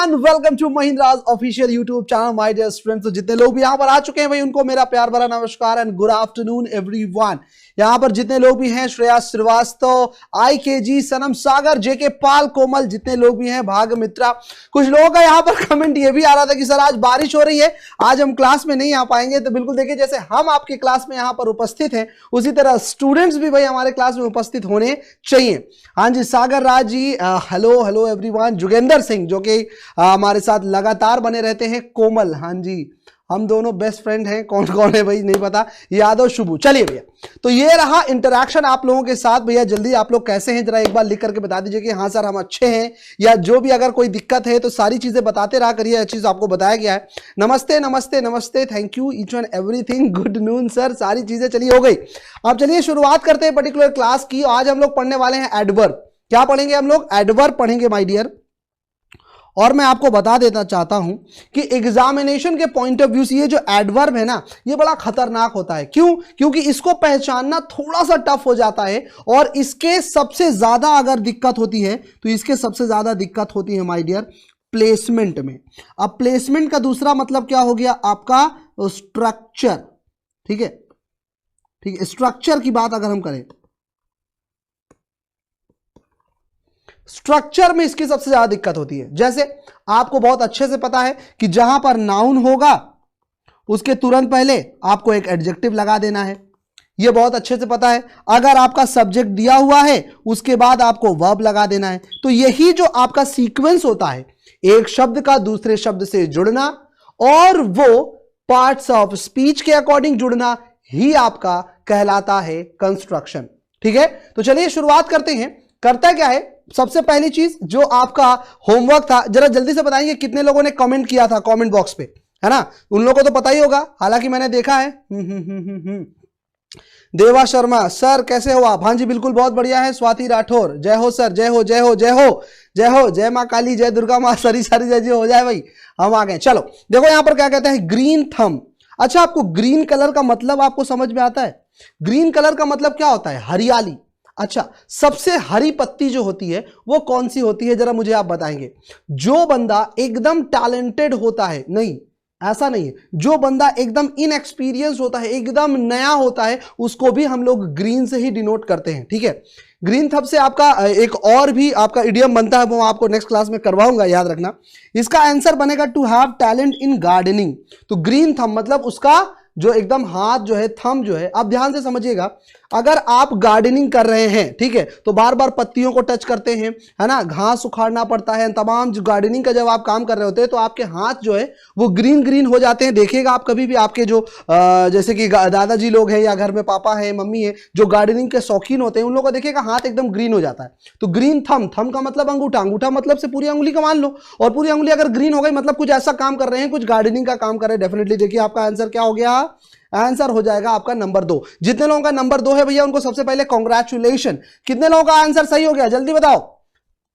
Everyone, welcome to Mahendra's official YouTube channel my dear students. तो जितने लोग भी यहाँ पर आ चुके हैं भाई उनको मेरा प्यार भरा नमस्कार एंड गुड आफ्टरनून एवरीवन। यहाँ पर जितने लोग भी हैं, श्रेया श्रीवास्तव, IKG, सनम सागर, जेके पाल, कोमल, जितने लोग भी हैं, भाग मित्रा। कुछ लोगों का यहाँ पर कमेंट ये भी आ रहा था कि सर आज बारिश हो रही है, आज हम क्लास में नहीं आ पाएंगे। तो बिल्कुल देखिए, जैसे हम आपके क्लास में यहाँ पर उपस्थित हैं उसी तरह स्टूडेंट्स भी भाई हमारे क्लास में उपस्थित होने चाहिए। हाँ जी, Sagar Raj ji, hello hello everyone. Jogendra Singh जो कि हमारे साथ लगातार बने रहते हैं। कोमल, हाँ जी, हम दोनों बेस्ट फ्रेंड हैं। कौन कौन है भाई नहीं पता। यादव, शुभू। चलिए भैया, तो ये रहा इंटरैक्शन आप लोगों के साथ। भैया जल्दी आप लोग कैसे हैं जरा एक बार लिख करके बता दीजिए कि हाँ सर हम अच्छे हैं, या जो भी अगर कोई दिक्कत है तो सारी चीजें बताते रहा करिए। अच्छी चीज आपको बताया गया है। नमस्ते नमस्ते नमस्ते, thank you each and everything, good noon sir. सारी चीजें चलिए हो गई। अब चलिए शुरुआत करते हैं पर्टिकुलर क्लास की। आज हम लोग पढ़ने वाले हैं एडवर्ब। क्या पढ़ेंगे हम लोग? एडवर्ब पढ़ेंगे माय डियर। और मैं आपको बता देना चाहता हूं कि एग्जामिनेशन के पॉइंट ऑफ व्यू से ये जो एडवर्ब है ना, ये बड़ा खतरनाक होता है। क्यों? क्योंकि इसको पहचानना थोड़ा सा टफ हो जाता है। और इसके सबसे ज्यादा अगर दिक्कत होती है तो इसके सबसे ज्यादा दिक्कत होती है माय डियर प्लेसमेंट में। अब प्लेसमेंट का दूसरा मतलब क्या हो गया आपका? स्ट्रक्चर। ठीक है, ठीक है। स्ट्रक्चर की बात अगर हम करें, स्ट्रक्चर में इसकी सबसे ज्यादा दिक्कत होती है। जैसे आपको बहुत अच्छे से पता है कि जहां पर नाउन होगा उसके तुरंत पहले आपको एक एडजेक्टिव लगा देना है। यह बहुत अच्छे से पता है। अगर आपका सब्जेक्ट दिया हुआ है उसके बाद आपको वर्ब लगा देना है। तो यही जो आपका सीक्वेंस होता है, एक शब्द का दूसरे शब्द से जुड़ना और वो पार्ट्स ऑफ स्पीच के अकॉर्डिंग जुड़ना ही आपका कहलाता है कंस्ट्रक्शन। ठीक है, तो चलिए शुरुआत करते हैं। करता क्या है? सबसे पहली चीज जो आपका होमवर्क था, जरा जल्दी से बताएंगे कितने लोगों ने कमेंट किया था कमेंट बॉक्स पे, है ना? उन लोगों को तो पता ही होगा, हालांकि मैंने देखा है। देवा शर्मा, सर कैसे हो आप? हाँ जी बिल्कुल, बहुत बढ़िया है। स्वाति राठौर, जय हो सर, जय हो जय हो जय हो जय हो। जय माँ काली, जय दुर्गा माँ, सारी सारी जय हो जाए भाई, हम आ गए। चलो देखो यहां पर क्या कहते हैं, ग्रीन थंब। अच्छा, आपको ग्रीन कलर का मतलब आपको समझ में आता है? ग्रीन कलर का मतलब क्या होता है? हरियाली। अच्छा, सबसे हरी पत्ती जो होती है वो कौन सी होती है, जरा मुझे आप बताएंगे? जो बंदा एकदम टैलेंटेड होता है, नहीं ऐसा नहीं है, जो बंदा एकदम इनएक्सपीरियंस होता है, एकदम नया होता है, उसको भी हम लोग ग्रीन से ही डिनोट करते हैं। ठीक है, ग्रीन थंब से आपका एक और भी आपका इडियम बनता है, वो आपको नेक्स्ट क्लास में करवाऊंगा, याद रखना। इसका आंसर बनेगा to have talent in gardening. तो ग्रीन थंब मतलब उसका जो एकदम हाथ जो है, थंब जो है, आप ध्यान से समझिएगा। अगर आप गार्डनिंग कर रहे हैं, ठीक है, तो बार बार पत्तियों को टच करते हैं, है ना, घास उखाड़ना पड़ता है, तमाम जो गार्डनिंग का जब आप काम कर रहे होते हैं तो आपके हाथ जो है वो ग्रीन ग्रीन हो जाते हैं। देखिएगा आप कभी भी आपके जो जैसे कि दादाजी लोग हैं या घर में पापा है, मम्मी है, जो गार्डनिंग के शौकीन होते हैं, उन लोगों को देखिएगा हाथ एकदम ग्रीन हो जाता है। तो ग्रीन थंब, थंब का मतलब अंगूठा, अंगूठा मतलब से पूरी अंगुली का मान लो, और पूरी अंगुली अगर ग्रीन हो गई मतलब कुछ ऐसा काम कर रहे हैं, कुछ गार्डनिंग का काम कर रहे हैं। डेफिनेटली देखिए आपका आंसर क्या हो गया? आंसर हो जाएगा आपका नंबर 2। जितने लोगों का नंबर 2 है भैया उनको सबसे पहले कांग्रेचुलेशन। कितने लोगों का आंसर सही हो गया जल्दी बताओ?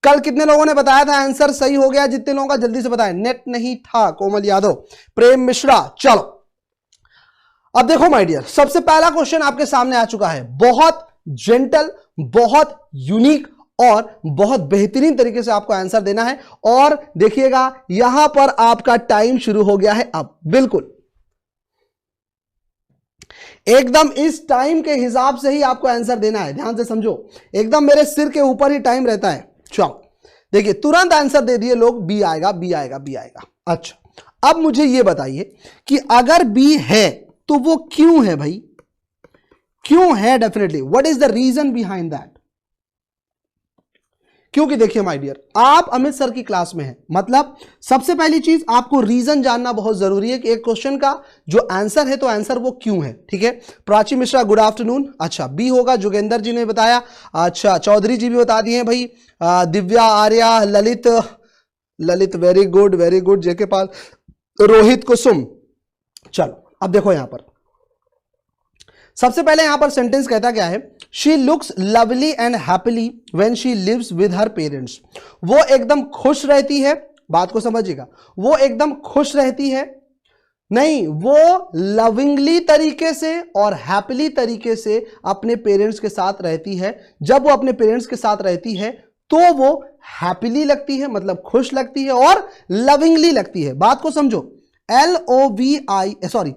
कल कितने लोगों ने बताया था आंसर सही हो गया? जितने लोगों का जल्दी से बताएं। नेट नहीं था, कोमल यादव, प्रेम मिश्रा। चलो अब देखो माय डियर, सबसे पहला क्वेश्चन आपके सामने आ चुका है। बहुत जेंटल, बहुत यूनिक और बहुत बेहतरीन तरीके से आपको आंसर देना है। और देखिएगा यहां पर आपका टाइम शुरू हो गया है अब। बिल्कुल एकदम इस टाइम के हिसाब से ही आपको आंसर देना है, ध्यान से समझो। एकदम मेरे सिर के ऊपर ही टाइम रहता है। चलो देखिए, तुरंत आंसर दे दिए लोग, बी आएगा बी आएगा बी आएगा। अच्छा, अब मुझे यह बताइए कि अगर बी है तो वो क्यों है भाई? क्यों है? Definitely what is the reason behind that? क्योंकि देखिए माय डियर, आप अमित सर की क्लास में हैं, मतलब सबसे पहली चीज आपको रीजन जानना बहुत जरूरी है कि एक क्वेश्चन का जो आंसर है तो आंसर वो क्यों है। ठीक है, प्राची मिश्रा गुड आफ्टरनून। अच्छा, बी होगा, जोगेंद्र जी ने बताया। अच्छा, चौधरी जी भी बता दिए भाई। दिव्या, आर्या, ललित, ललित वेरी गुड, जेके पाल, रोहित, कुसुम। चलो अब देखो यहां पर सबसे पहले यहां पर सेंटेंस कहता क्या है? She looks lovely and happily when she lives with her parents. वो एकदम खुश रहती है, बात को समझिएगा, वो एकदम खुश रहती है, नहीं वो लविंगली तरीके से और हैप्पीली तरीके से अपने पेरेंट्स के साथ रहती है। जब वो अपने पेरेंट्स के साथ रहती है तो वो हैप्पीली लगती है, मतलब खुश लगती है, और लविंगली लगती है। बात को समझो, LOVI,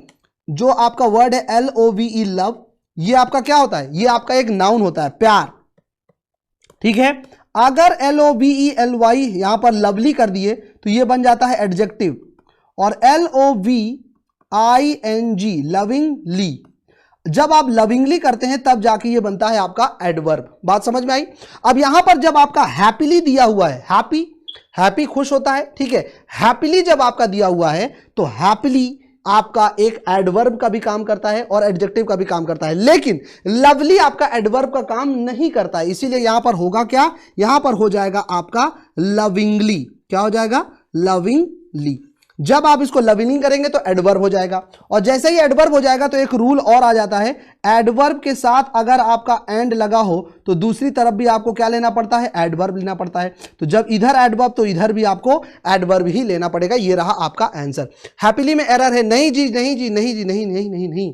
जो आपका वर्ड है LOVE लव, ये आपका क्या होता है, ये आपका एक नाउन होता है, प्यार, ठीक है। अगर LOVELY यहां पर लवली कर दिए तो ये बन जाता है एडजेक्टिव, और LOVING लविंगली, जब आप लविंगली करते हैं तब जाके ये बनता है आपका एडवर्ब। बात समझ में आई। अब यहां पर जब आपका हैप्पीली दिया हुआ है, हैप्पी खुश होता है, ठीक है, हैप्पीली जब आपका दिया हुआ है तो हैप्पीली आपका एक एडवर्ब का भी काम करता है और एडजेक्टिव का भी काम करता है, लेकिन लवली आपका एडवर्ब का काम नहीं करता है, इसीलिए यहां पर होगा क्या, यहां पर हो जाएगा आपका लविंगली। क्या हो जाएगा, लविंगली। जब आप इसको लविंगली करेंगे तो एडवर्ब हो जाएगा, और जैसे ही एडवर्ब हो जाएगा तो एक रूल और आ जाता है, एडवर्ब के साथ अगर आपका एंड लगा हो तो दूसरी तरफ भी आपको क्या लेना पड़ता है, एडवर्ब लेना पड़ता है। तो जब इधर एडवर्ब तो इधर भी आपको एडवर्ब ही लेना पड़ेगा। ये रहा आपका आंसर। हैप्पीली में एरर है, नहीं जी नहीं जी नहीं जी नहीं नहीं नहीं नहीं,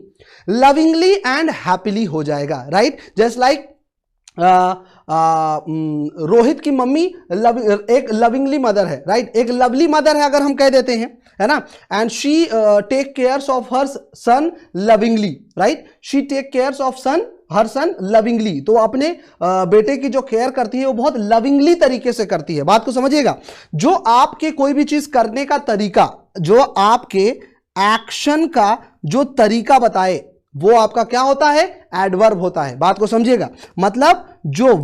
लविंगली एंड हैप्पीली हो जाएगा, राइट। जस्ट लाइक रोहित की मम्मी एक लविंगली मदर है, राइट, एक लवली मदर है अगर हम कह देते हैं, है ना, and she take cares of her son lovingly, right, she take cares of her son lovingly, तो अपने बेटे की जो केयर करती है वो बहुत लविंगली तरीके से करती है। बात को समझिएगा, जो आपके कोई भी चीज करने का तरीका, जो आपके एक्शन का जो तरीका बताए, वो आपका क्या होता है, एडवर्ब होता है। बात को समझिएगा, मतलब जो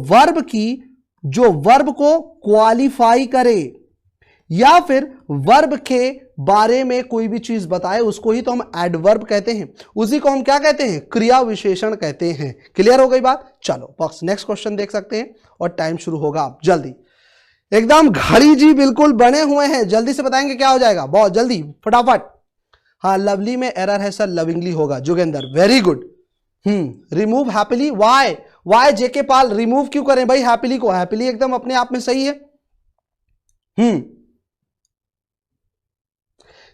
वर्ब को क्वालिफाई करे या फिर वर्ब के बारे में कोई भी चीज बताए, उसको ही तो हम एडवर्ब कहते हैं, उसी को हम क्या कहते हैं, क्रिया विशेषण कहते हैं। क्लियर हो गई बात। चलो बस नेक्स्ट क्वेश्चन देख सकते हैं और टाइम शुरू होगा। आप जल्दी एकदम घड़ी जी बिल्कुल बने हुए हैं, जल्दी से बताएंगे क्या हो जाएगा, बहुत जल्दी फटाफट। हाँ, लवली में एरर है सर, लविंगली होगा। Jogendra very good. Remove happily, why JK Pal, remove क्यों करें भाई हैप्पीली को, हैप्पीली एकदम अपने आप में सही है।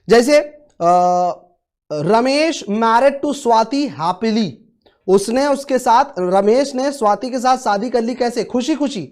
जैसे Ramesh married to Swati happily, उसने उसके साथ, रमेश ने स्वाति के साथ शादी कर ली, कैसे, खुशी खुशी,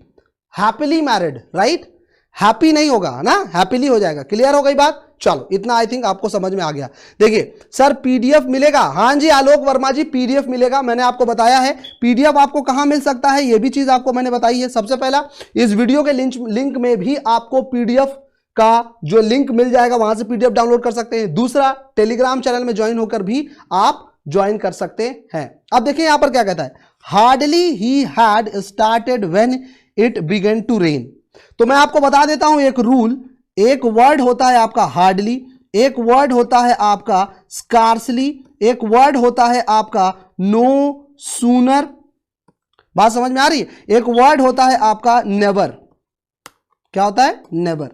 हैप्पीली मैरिड, राइट, हैप्पी नहीं होगा ना, हैप्पीली हो जाएगा। क्लियर हो गई बात। चलो इतना आई थिंक आपको समझ में आ गया। देखिए सर पीडीएफ मिलेगा, हाँ जी आलोक वर्मा जी पीडीएफ मिलेगा, मैंने आपको बताया है पीडीएफ आपको कहां मिल सकता है, ये भी चीज आपको मैंने बताई है। सबसे पहला इस वीडियो के लिंक में भी आपको पीडीएफ का जो लिंक मिल जाएगा, वहां से पीडीएफ डाउनलोड कर सकते हैं। दूसरा, टेलीग्राम चैनल में ज्वाइन होकर भी आप ज्वाइन कर सकते हैं। अब देखिए यहां पर क्या कहता है, हार्डली ही had started when it began to rain. तो मैं आपको बता देता हूं एक रूल, एक वर्ड होता है आपका हार्डली, एक वर्ड होता है आपका स्कार्सली, एक वर्ड होता है आपका नो सूनर, बात समझ में आ रही है, एक वर्ड होता है आपका नेवर। क्या होता है, नेवर।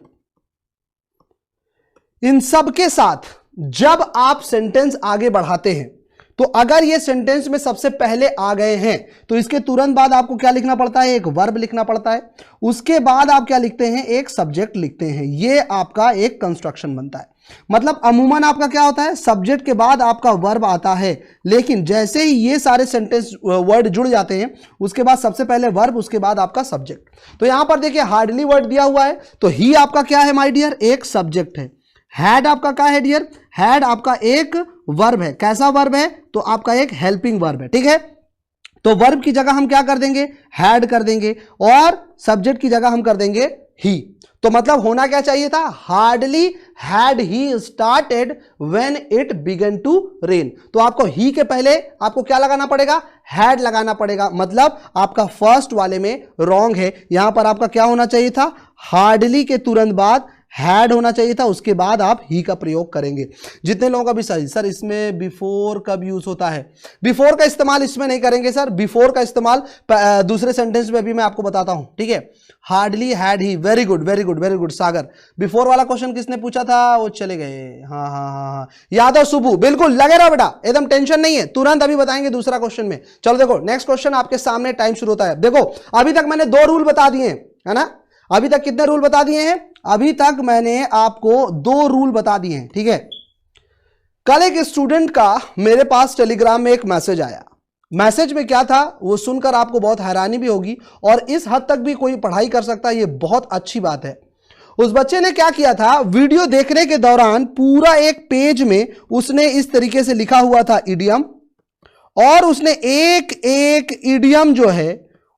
इन सब के साथ जब आप सेंटेंस आगे बढ़ाते हैं तो अगर ये सेंटेंस में सबसे पहले आ गए हैं तो इसके तुरंत बाद आपको क्या लिखना पड़ता है, एक वर्ब लिखना पड़ता है, उसके बाद आप क्या लिखते हैं, एक सब्जेक्ट लिखते हैं। ये आपका एक कंस्ट्रक्शन बनता है। मतलब अमूमन आपका क्या होता है, सब्जेक्ट के बाद आपका वर्ब आता है, लेकिन जैसे ही ये सारे सेंटेंस वर्ड जुड़ जाते हैं उसके बाद सबसे पहले वर्ब, उसके बाद आपका सब्जेक्ट। तो यहां पर देखिए हार्डली वर्ड दिया हुआ है, तो ही आपका क्या है माय डियर, एक सब्जेक्ट है। हैड आपका क्या है डियर, हैड आपका एक वर्ब है। कैसा वर्ब है, तो आपका एक हेल्पिंग वर्ब है, ठीक है। तो वर्ब की जगह हम क्या कर देंगे, हैड कर देंगे, और सब्जेक्ट की जगह हम कर देंगे ही। तो मतलब होना क्या चाहिए था, हार्डली हैड ही started when it began to rain. तो आपको ही के पहले आपको क्या लगाना पड़ेगा, हैड लगाना पड़ेगा। मतलब आपका फर्स्ट वाले में रॉन्ग है, यहां पर आपका क्या होना चाहिए था, हार्डली के तुरंत बाद हैड होना चाहिए था, उसके बाद आप ही का प्रयोग करेंगे। जितने लोगों का भी सही, सर इसमें बिफोर कब यूज होता है, बिफोर का इस्तेमाल इसमें नहीं करेंगे सर, बिफोर का इस्तेमाल दूसरे सेंटेंस में भी मैं आपको बताता हूं, ठीक है। Hardly had he, very good very good very good. Sagar before वाला क्वेश्चन किसने पूछा था, वो चले गए, हाँ हाँ हाँ हाँ, यादव सुबू, बिल्कुल लगे रहो बेटा, एकदम टेंशन नहीं है, तुरंत अभी बताएंगे दूसरा क्वेश्चन में। चलो देखो नेक्स्ट क्वेश्चन आपके सामने, टाइम शुरू होता है। देखो अभी तक मैंने 2 रूल बता दिए है ना, अभी तक कितने रूल बता दिए हैं, अभी तक मैंने आपको 2 रूल बता दिए हैं, ठीक है। कल एक स्टूडेंट का मेरे पास टेलीग्राम में एक मैसेज आया, मैसेज में क्या था वो सुनकर आपको बहुत हैरानी भी होगी, और इस हद तक भी कोई पढ़ाई कर सकता है, ये बहुत अच्छी बात है। उस बच्चे ने क्या किया था, वीडियो देखने के दौरान पूरा एक पेज में उसने इस तरीके से लिखा हुआ था इडियम, और उसने एक एक इडियम जो है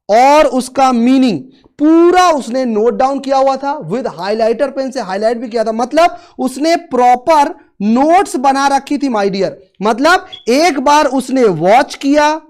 और उसका मीनिंग पूरा उसने नोट डाउन किया हुआ था, विद हाइलाइटर पेन से हाईलाइट भी किया था। मतलब उसने प्रॉपर नोट्स बना रखी थी माय डियर। मतलब एक बार उसने वॉच किया,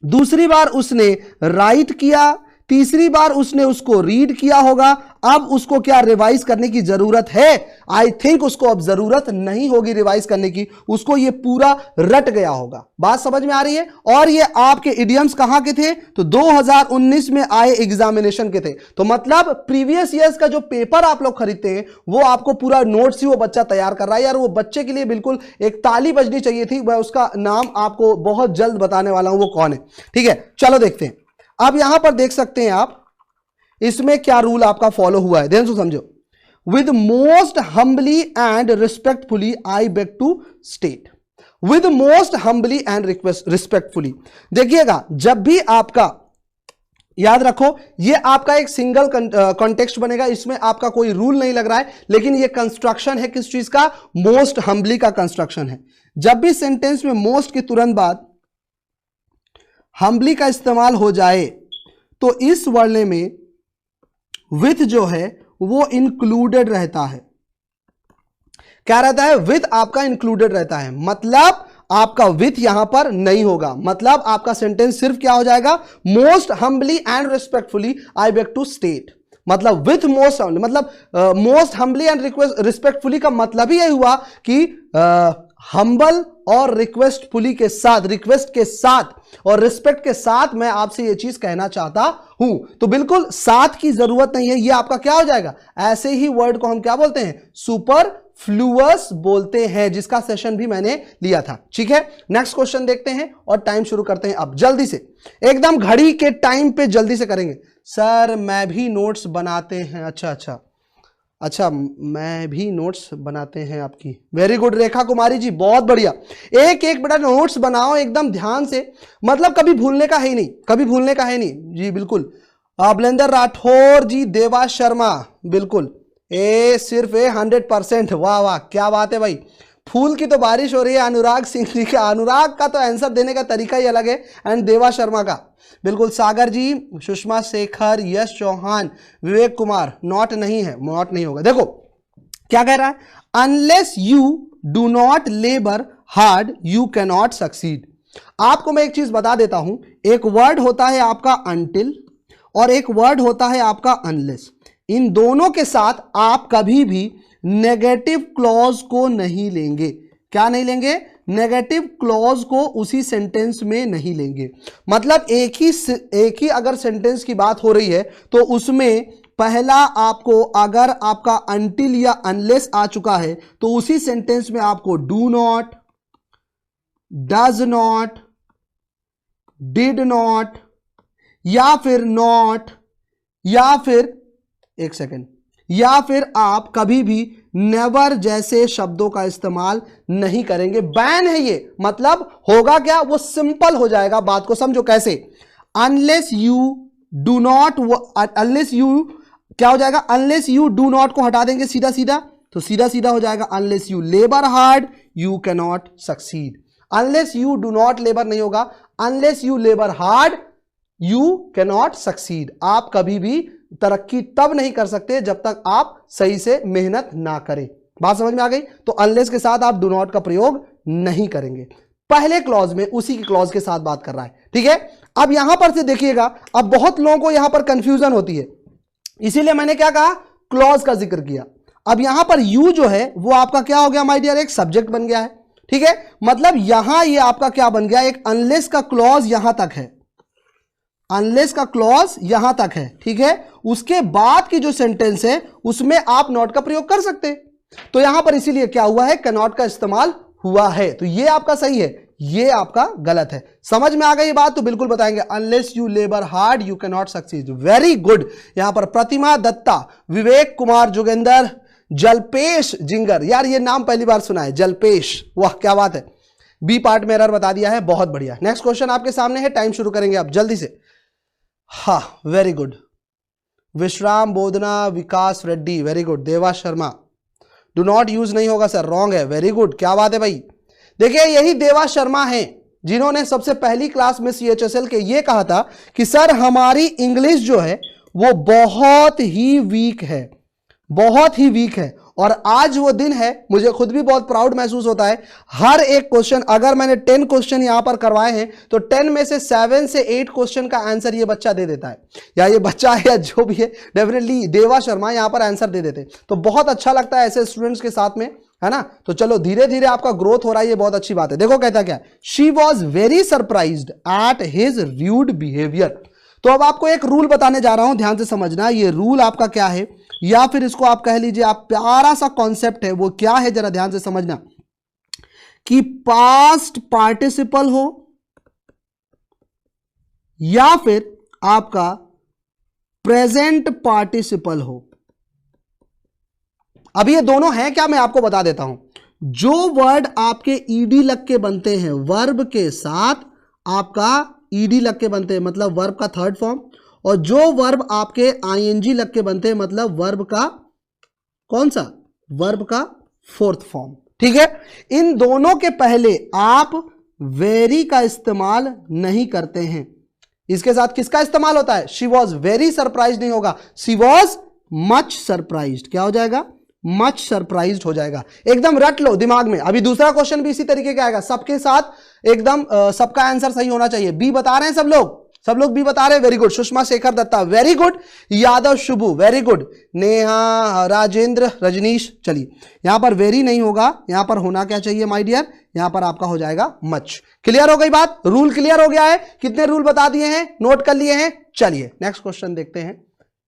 दूसरी बार उसने राइट किया, तीसरी बार उसने उसको रीड किया होगा। अब उसको क्या रिवाइज करने की जरूरत है? आई थिंक उसको अब जरूरत नहीं होगी रिवाइज करने की, उसको ये पूरा रट गया होगा। बात समझ में आ रही है? और ये आपके इडियम्स कहां के थे? तो 2019 में आए एग्जामिनेशन के थे। तो मतलब प्रीवियस ईयर्स का जो पेपर आप लोग खरीदते हैं वो आपको पूरा नोट्स ही वो बच्चा तैयार कर रहा है। यार वो बच्चे के लिए बिल्कुल एक ताली बजनी चाहिए थी। मैं उसका नाम आपको बहुत जल्द बताने वाला हूं, वो कौन है। ठीक है, चलो देखते हैं। अब यहां पर देख सकते हैं आप, इसमें क्या रूल आपका फॉलो हुआ है, ध्यान से समझो। With most humbly and respectfully I beg to state. With most humbly and respectfully, देखिएगा जब भी आपका, याद रखो ये आपका एक सिंगल कॉन्टेक्स्ट बनेगा, इसमें आपका कोई रूल नहीं लग रहा है, लेकिन ये कंस्ट्रक्शन है किस चीज का? मोस्ट हम्बली का कंस्ट्रक्शन है। जब भी सेंटेंस में मोस्ट के तुरंत बाद हम्बली का इस्तेमाल हो जाए तो इस वर्ण में विथ जो है वो इंक्लूडेड रहता है। क्या रहता है? विथ आपका इंक्लूडेड रहता है। मतलब आपका विथ यहां पर नहीं होगा। मतलब आपका सेंटेंस सिर्फ क्या हो जाएगा? Most humbly and respectfully I beg to state. मतलब विथ मोस्ट हम्बली, मतलब मोस्ट हम्बली एंड रिस्पेक्टफुली का मतलब ही यही हुआ कि हम्बल और रिक्वेस्टफुली के साथ, रिक्वेस्ट के साथ और रिस्पेक्ट के साथ मैं आपसे ये चीज कहना चाहता हूं। तो बिल्कुल साथ की जरूरत नहीं है, ये आपका क्या हो जाएगा? ऐसे ही वर्ड को हम क्या बोलते हैं? सुपरफ्लुअस बोलते हैं, जिसका सेशन भी मैंने लिया था। ठीक है, नेक्स्ट क्वेश्चन देखते हैं और टाइम शुरू करते हैं। अब जल्दी से, एकदम घड़ी के टाइम पे जल्दी से करेंगे। सर मैं भी नोट्स बनाते हैं। अच्छा, मैं भी नोट्स बनाते हैं आपकी। वेरी गुड रेखा कुमारी जी, बहुत बढ़िया। एक एक बेटा नोट्स बनाओ एकदम ध्यान से, मतलब कभी भूलने का है ही नहीं, कभी भूलने का है नहीं जी। बिल्कुल, अबलेंदर राठौर जी, देवा शर्मा, बिल्कुल सिर्फ 100%। वाह वाह, क्या बात है भाई। फूल की तो बारिश हो रही है। अनुराग सिंह जी का, अनुराग का तो आंसर देने का तरीका ही अलग है, एंड देवा शर्मा का बिल्कुल। सागर जी, सुषमा शेखर, यश चौहान, विवेक कुमार, नॉट नहीं है, नॉट नहीं होगा। देखो क्या कह रहा है? Unless you do not labour hard you can not succeed. आपको मैं एक चीज बता देता हूं, एक वर्ड होता है आपका अनटिल और एक वर्ड होता है आपका अनलेस। इन दोनों के साथ आप कभी भी नेगेटिव क्लॉज को नहीं लेंगे। क्या नहीं लेंगे? नेगेटिव क्लॉज को उसी सेंटेंस में नहीं लेंगे। मतलब एक ही अगर सेंटेंस की बात हो रही है तो उसमें पहला आपको, अगर आपका अनटिल या अनलेस आ चुका है तो उसी सेंटेंस में आपको do not, does not, did not, या फिर नॉट, या फिर एक सेकेंड, या फिर आप कभी भी नेवर जैसे शब्दों का इस्तेमाल नहीं करेंगे। बैन है ये। मतलब होगा क्या? वो सिंपल हो जाएगा। बात को समझो कैसे। Unless you do not, unless you क्या हो जाएगा? अनलेस यू डू नॉट को हटा देंगे सीधा सीधा, तो सीधा सीधा हो जाएगा unless you labour hard you can not succeed. Unless you do not labour नहीं होगा, unless you labour hard you can not succeed. आप कभी भी तरक्की तब नहीं कर सकते जब तक आप सही से मेहनत ना करें। बात समझ में आ गई? तो अनलेस के साथ आप डू नॉट का प्रयोग नहीं करेंगे। पहले क्लॉज में उसी की क्लॉज के साथ बात कर रहा है। ठीक है, अब यहां पर से देखिएगा, अब बहुत लोगों को यहां पर कंफ्यूजन होती है, इसीलिए मैंने क्या कहा? क्लॉज का जिक्र किया। अब यहां पर यू जो है वो आपका क्या हो गया माय डियर? एक सब्जेक्ट बन गया है। ठीक है, मतलब यहां ये आपका क्या बन गया? एक अनलेस का क्लॉज यहां तक है, अनलेस का क्लॉज यहां तक है। ठीक है, उसके बाद की जो सेंटेंस है उसमें आप नॉट का प्रयोग कर सकते हैं। तो यहां पर इसीलिए क्या हुआ है? कैनॉट का इस्तेमाल हुआ है। तो ये आपका सही है, ये आपका गलत है। समझ में आ गई बात? तो बिल्कुल बताएंगे unless you labour hard you can not succeed. Very good. यहां पर प्रतिमा दत्ता, विवेक कुमार, जोगेंद्र, जलपेश जिंगर, यार ये नाम पहली बार सुना है, जलपेश, वाह क्या बात है। बी पार्ट में एरर बता दिया है, बहुत बढ़िया। नेक्स्ट क्वेश्चन आपके सामने है, टाइम शुरू करेंगे आप जल्दी से। हाँ वेरी गुड, विश्राम बोधना विकास रेड्डी, वेरी गुड। देवा शर्मा, डू नॉट यूज नहीं होगा सर, रॉन्ग है, वेरी गुड, क्या बात है भाई। देखिए यही देवा शर्मा है जिन्होंने सबसे पहली क्लास में CHSL के ये कहा था कि सर हमारी इंग्लिश जो है वो बहुत ही वीक है, बहुत ही वीक है। और आज वो दिन है, मुझे खुद भी बहुत प्राउड महसूस होता है। हर एक क्वेश्चन, अगर मैंने 10 क्वेश्चन यहां पर करवाए हैं तो 10 में से 7 से 8 क्वेश्चन का आंसर ये बच्चा दे देता है, या ये बच्चा है या जो भी है, डेफिनेटली देवा शर्मा यहां पर आंसर दे देते। तो बहुत अच्छा लगता है ऐसे स्टूडेंट्स के साथ में, है ना। तो चलो धीरे धीरे आपका ग्रोथ हो रहा है, ये बहुत अच्छी बात है। देखो कहता क्या, she was very surprised at his rude behaviour. तो अब आपको एक रूल बताने जा रहा हूं, ध्यान से समझना। ये रूल आपका क्या है, या फिर इसको आप कह लीजिए, आप प्यारा सा कॉन्सेप्ट है, वो क्या है जरा ध्यान से समझना। कि पास्ट पार्टिसिपल हो या फिर आपका प्रेजेंट पार्टिसिपल हो। अब ये दोनों हैं क्या, मैं आपको बता देता हूं। जो वर्ड आपके ईडी लग के बनते हैं, वर्ब के साथ आपका ईडी लग के बनते हैं, मतलब वर्ब का थर्ड फॉर्म, और जो वर्ब आपके आईएनजी लग के बनते हैं, मतलब वर्ब का कौन सा, वर्ब का फोर्थ फॉर्म, ठीक है। इन दोनों के पहले आप वेरी का इस्तेमाल नहीं करते हैं। इसके साथ किसका इस्तेमाल होता है, शी वॉज वेरी सरप्राइज नहीं होगा, शी वॉज मच सरप्राइज्ड। क्या हो जाएगा, मच सरप्राइज्ड हो जाएगा। एकदम रट लो दिमाग में। अभी दूसरा क्वेश्चन भी इसी तरीके का आएगा, सबके साथ एकदम सबका आंसर सही होना चाहिए। बी बता रहे हैं सब लोग बी बता रहे हैं, very good. Sushma Shekhar Dutta, very good. Yadav Shubhu, very good. Neha, Rajendra, Rajneesh, चलिए यहां पर वेरी नहीं होगा, यहां पर होना क्या चाहिए माय डियर, यहां पर आपका हो जाएगा मच। क्लियर हो गई बात, रूल क्लियर हो गया है। कितने रूल बता दिए हैं, नोट कर लिए हैं। चलिए नेक्स्ट क्वेश्चन देखते हैं,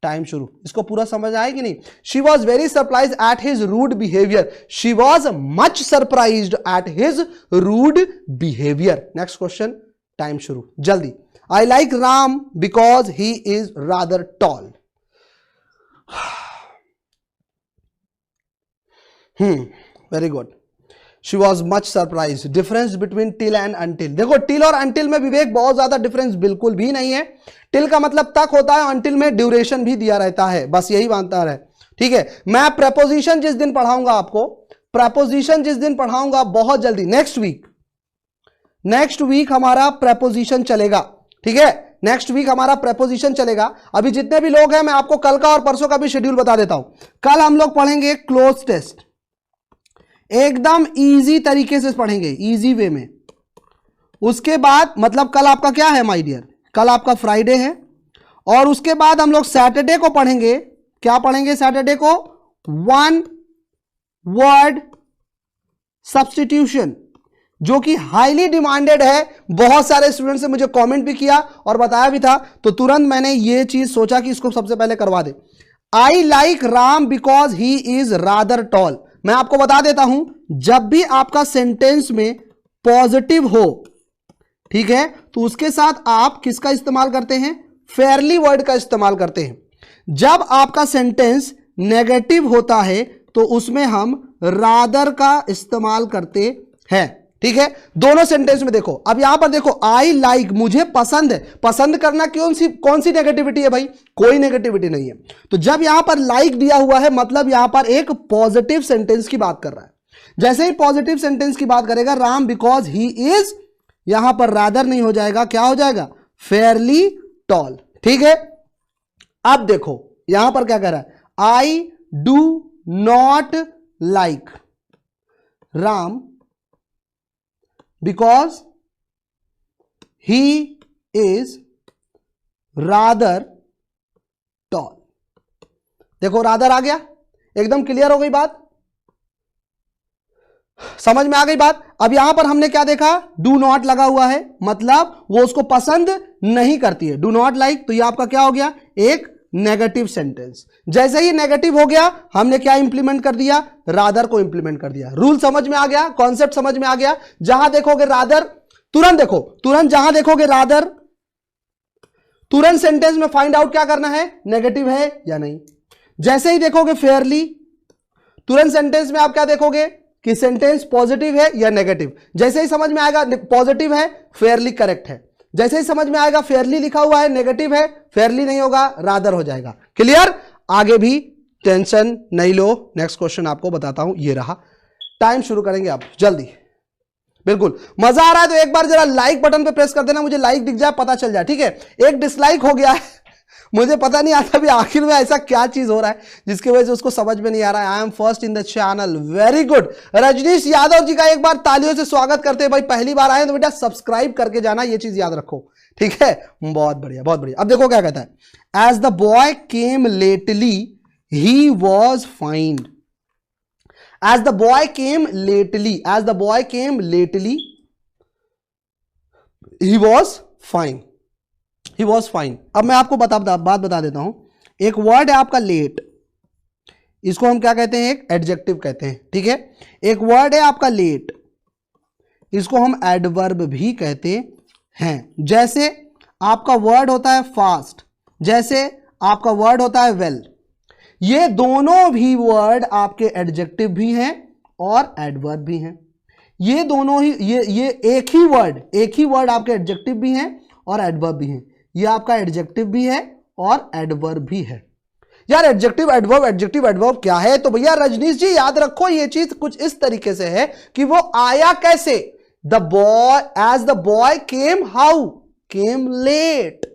टाइम शुरू। इसको पूरा समझ आए कि नहीं। She was very surprise at his rude behaviour, she was much surprised at his rude behaviour. Next question, time शुरू जल्दी। I like Ram because he is rather tall. Very good. She was much surprise. Difference between till and until. देखो till और until में विवेक बहुत ज्यादा difference बिल्कुल भी नहीं है। टिल का मतलब तक होता है, अनटिल में ड्यूरेशन भी दिया रहता है, बस यही मानता है, ठीक है। मैं प्रेपोजिशन जिस दिन पढ़ाऊंगा आपको, प्रेपोजिशन जिस दिन पढ़ाऊंगा बहुत जल्दी, नेक्स्ट वीक हमारा प्रेपोजिशन चलेगा, ठीक है। नेक्स्ट वीक हमारा प्रेपोजिशन चलेगा। अभी जितने भी लोग हैं मैं आपको कल का और परसों का भी शेड्यूल बता देता हूं। कल हम लोग पढ़ेंगे क्लोज टेस्ट, एकदम इजी तरीके से पढ़ेंगे, इजी वे में। उसके बाद मतलब कल आपका क्या है माय डियर, कल आपका फ्राइडे है, और उसके बाद हम लोग सैटरडे को पढ़ेंगे। क्या पढ़ेंगे सैटरडे को, वन वर्ड सब्स्टिट्यूशन, जो कि हाईली डिमांडेड है। बहुत सारे स्टूडेंट्स ने मुझे कमेंट भी किया और बताया भी था, तो तुरंत मैंने ये चीज सोचा कि इसको सबसे पहले करवा दे। I like Ram because he is rather tall. मैं आपको बता देता हूं, जब भी आपका सेंटेंस में पॉजिटिव हो, ठीक है, तो उसके साथ आप किसका इस्तेमाल करते हैं, फेयरली वर्ड का इस्तेमाल करते हैं। जब आपका सेंटेंस नेगेटिव होता है तो उसमें हम रादर का इस्तेमाल करते हैं, ठीक है। दोनों सेंटेंस में देखो। अब यहां पर देखो, आई लाइक, मुझे पसंद है। पसंद करना कौन सी नेगेटिविटी है भाई, कोई नेगेटिविटी नहीं है। तो जब यहां पर लाइक दिया हुआ है, मतलब यहां पर एक पॉजिटिव सेंटेंस की बात कर रहा है। जैसे ही पॉजिटिव सेंटेंस की बात करेगा, राम बिकॉज ही इज, यहां पर रादर नहीं हो जाएगा, क्या हो जाएगा, फेयरली टॉल, ठीक है। अब देखो यहां पर क्या कह रहा है, I do not like Ram because he is rather tall. देखो रादर आ गया, एकदम क्लियर हो गई बात, समझ में आ गई बात। अब यहां पर हमने क्या देखा, डू नॉट लगा हुआ है, मतलब वो उसको पसंद नहीं करती है, डू नॉट लाइक। तो ये आपका क्या हो गया, एक नेगेटिव सेंटेंस। जैसे ही नेगेटिव हो गया, हमने क्या इंप्लीमेंट कर दिया, रादर को इंप्लीमेंट कर दिया। रूल समझ में आ गया, कॉन्सेप्ट समझ में आ गया। जहां देखोगे रादर, तुरंत देखो, तुरंत जहां देखोगे रादर, तुरंत सेंटेंस में फाइंड आउट क्या करना है, नेगेटिव है या नहीं। जैसे ही देखोगे फेयरली, तुरंत सेंटेंस में आप क्या देखोगे कि सेंटेंस पॉजिटिव है या नेगेटिव। जैसे ही समझ में आएगा पॉजिटिव है फेयरली करेक्ट है, जैसे ही समझ में आएगा फेयरली लिखा हुआ है नेगेटिव है, फेयरली नहीं होगा रादर हो जाएगा। क्लियर? आगे भी टेंशन नहीं लो। नेक्स्ट क्वेश्चन आपको बताता हूं, ये रहा। टाइम शुरू करेंगे आप जल्दी। बिल्कुल मजा आ रहा है तो एक बार जरा लाइक बटन पे प्रेस कर देना, मुझे लाइक दिख जाए पता चल जाए, ठीक है। एक डिसलाइक हो गया है, मुझे पता नहीं आता भी आखिर में ऐसा क्या चीज हो रहा है जिसकी वजह से उसको समझ में नहीं आ रहा है। I am first in the channel, very good. Rajneesh Yadav ji का एक बार तालियों से स्वागत करते हैं। भाई पहली बार आए तो बेटा सब्सक्राइब करके जाना, ये चीज याद रखो, ठीक है। बहुत बढ़िया बहुत बढ़िया। अब देखो क्या कहता है, as the boy came lately he was fined. As the boy came lately, as the boy came lately, he was fine. He was fine. अब मैं आपको बात बता देता हूं। एक वर्ड है आपका लेट, इसको हम क्या कहते हैं, एक एडजेक्टिव कहते हैं, ठीक है। एक वर्ड है आपका लेट, इसको हम एडवर्ब भी कहते हैं। जैसे आपका वर्ड होता है फास्ट, जैसे आपका वर्ड होता है वेल, ये दोनों भी वर्ड आपके एडजेक्टिव भी हैं और एडवर्ब भी हैं। ये दोनों ही ये एक ही वर्ड आपके एडजेक्टिव भी हैं और एडवर्ब भी हैं। ये आपका एडजेक्टिव भी है और एडवर्ब भी है। यार एडजेक्टिव एडवर्ब क्या है? तो भैया रजनीश जी याद रखो, ये चीज कुछ इस तरीके से है कि वो आया कैसे। The boy, as the boy came, how came late.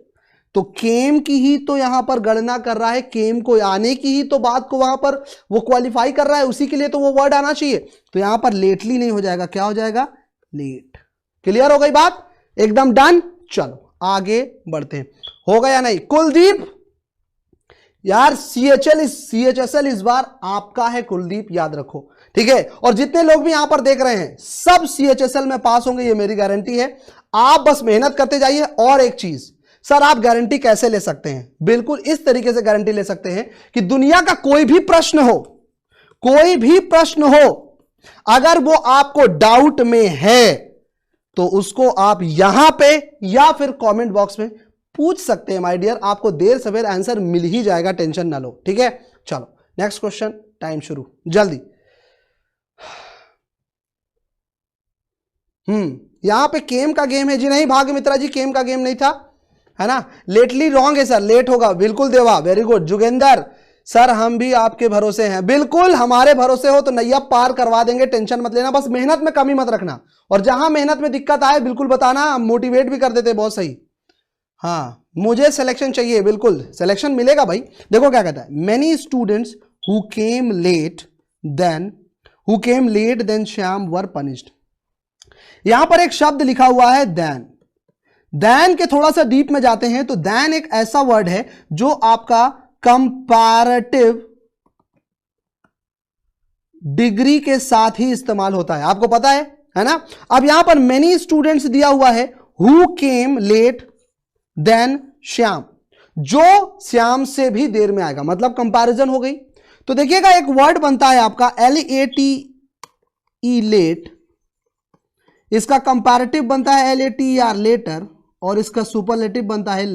तो केम की ही तो यहां पर गणना कर रहा है, केम को आने की ही तो बात को वहां पर वो क्वालिफाई कर रहा है, उसी के लिए तो वो वर्ड आना चाहिए। तो यहां पर लेटली नहीं हो जाएगा, क्या हो जाएगा, लेट। क्लियर हो गई बात? एकदम डन। चलो आगे बढ़ते हैं। हो गया नहीं? कुलदीप यार CHSL इस बार आपका है कुलदीप, याद रखो, ठीक है। और जितने लोग भी यहां पर देख रहे हैं सब CHSL में पास होंगे, ये मेरी गारंटी है। आप बस मेहनत करते जाइए। और एक चीज, सर आप गारंटी कैसे ले सकते हैं? बिल्कुल इस तरीके से गारंटी ले सकते हैं कि दुनिया का कोई भी प्रश्न हो, अगर वो आपको डाउट में है तो उसको आप यहां पे या फिर कमेंट बॉक्स में पूछ सकते हैं माय डियर। आपको देर सवेर आंसर मिल ही जाएगा, टेंशन ना लो, ठीक है। चलो नेक्स्ट क्वेश्चन, टाइम शुरू जल्दी। यहां पे केम का गेम है जी? नहीं भाग्य मित्रा जी, केम का गेम नहीं था, है ना। लेटली रॉन्ग है सर, लेट होगा। बिल्कुल देवा, वेरी गुड। जुगेंदर सर हम भी आपके भरोसे हैं। बिल्कुल हमारे भरोसे हो तो नैया पार करवा देंगे, टेंशन मत लेना। बस मेहनत में कमी मत रखना, और जहां मेहनत में दिक्कत आए बिल्कुल बताना, हम मोटिवेट भी कर देते। बहुत सही। हाँ मुझे सिलेक्शन चाहिए, बिल्कुल सिलेक्शन मिलेगा भाई। देखो क्या कहता है, many students who came late than Shyam were punished. यहां पर एक शब्द लिखा हुआ है देन के थोड़ा सा डीप में जाते हैं तो देन एक ऐसा वर्ड है जो आपका कंपैरेटिव डिग्री के साथ ही इस्तेमाल होता है, आपको पता है ना। अब यहां पर मेनी स्टूडेंट्स दिया हुआ है, who came late than Shyam, जो श्याम से भी देर में आएगा, मतलब कंपैरिजन हो गई। तो देखिएगा एक वर्ड बनता है आपका LATE लेट, इसका कंपैरेटिव बनता है LATER लेटर, और इसका सुपरलेटिव बनता है